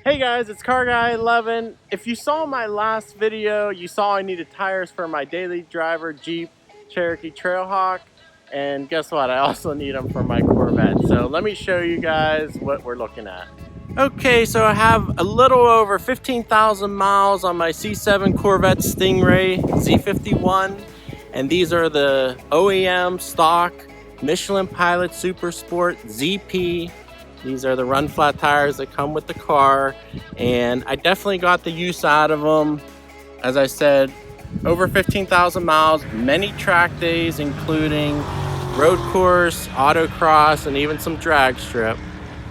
Hey guys, it's Car Guy 11. If you saw my last video, you saw I needed tires for my daily driver Jeep Cherokee Trailhawk. And guess what? I also need them for my Corvette. So let me show you guys what we're looking at. Okay, so I have a little over 15,000 miles on my C7 Corvette Stingray Z51. And these are the OEM stock Michelin Pilot Super Sport ZP. These are the run flat tires that come with the car, and I definitely got the use out of them. As I said, over 15,000 miles, many track days, including road course, autocross, and even some drag strip.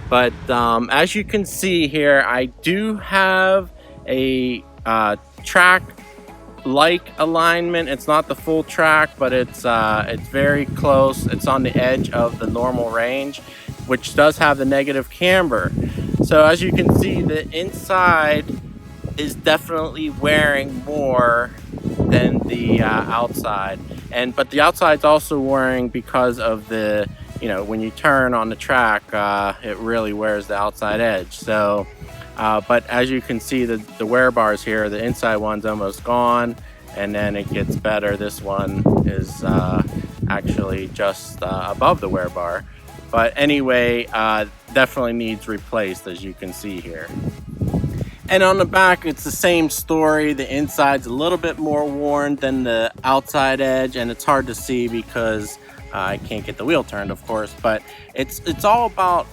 But as you can see here, I do have a track like alignment. It's not the full track, but it's very close. It's on the edge of the normal range, which does have the negative camber. So as you can see, the inside is definitely wearing more than the outside, but the outside's also wearing because of the, when you turn on the track, it really wears the outside edge. So but as you can see, the wear bars here, the inside one's almost gone, and then it gets better. This one is actually just above the wear bar. But anyway, definitely needs replaced, as you can see here. And on the back, it's the same story. The inside's a little bit more worn than the outside edge, and it's hard to see because I can't get the wheel turned, of course. But it's all about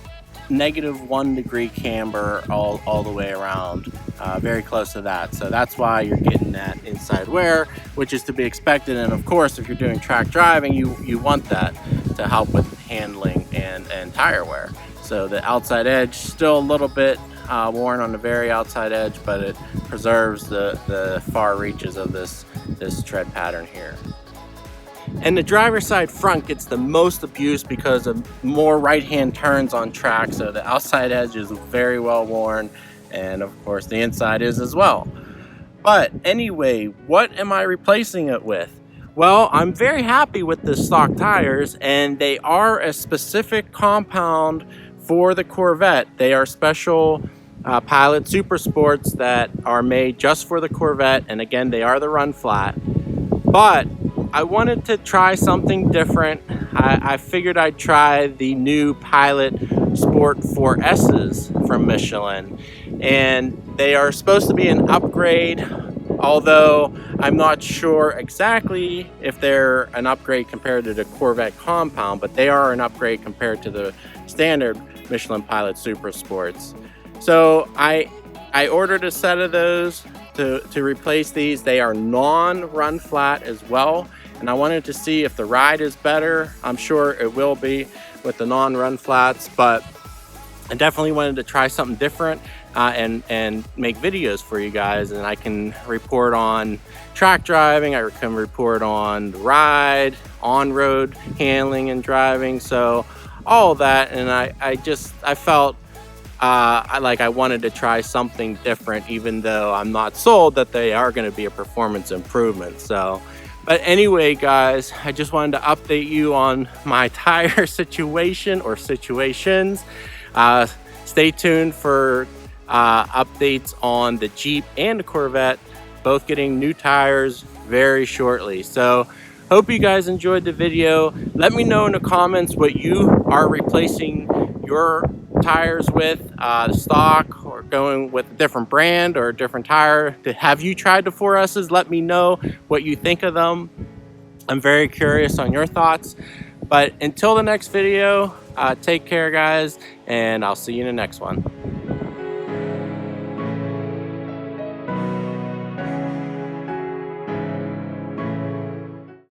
-1 degree camber all the way around, very close to that. So that's why you're getting that inside wear, which is to be expected. And of course, if you're doing track driving, you want that to help with handling and tire wear. So the outside edge still a little bit worn on the very outside edge, but it preserves the far reaches of this tread pattern here. And the driver's side front gets the most abuse because of more right-hand turns on track. So the outside edge is very well worn, and of course the inside is as well. But anyway, what am I replacing it with? Well, I'm very happy with the stock tires, and they are a specific compound for the Corvette. They are special Pilot Super Sports that are made just for the Corvette, and again, they are the run flat. But I wanted to try something different. I figured I'd try the new Pilot Sport 4S's from Michelin, and they are supposed to be an upgrade, although I'm not sure exactly if they're an upgrade compared to the Corvette compound, but they are an upgrade compared to the standard Michelin Pilot Super Sports. So I ordered a set of those to replace these. They are non-run flat as well, and I wanted to see if the ride is better. I'm sure it will be with the non-run flats, but I definitely wanted to try something different and make videos for you guys, and I can report on track driving, I can report on the ride, on-road handling and driving, so all of that. And I felt I wanted to try something different, even though I'm not sold that they are going to be a performance improvement. So, but anyway, guys, I just wanted to update you on my tire situation or situations. Stay tuned for updates on the Jeep and the Corvette, both getting new tires very shortly. So hope you guys enjoyed the video. Let me know in the comments what you are replacing your tires with, stock, or going with a different brand or a different tire. Have you tried the 4S's? Let me know what you think of them. I'm very curious on your thoughts. But until the next video, take care, guys, and I'll see you in the next one.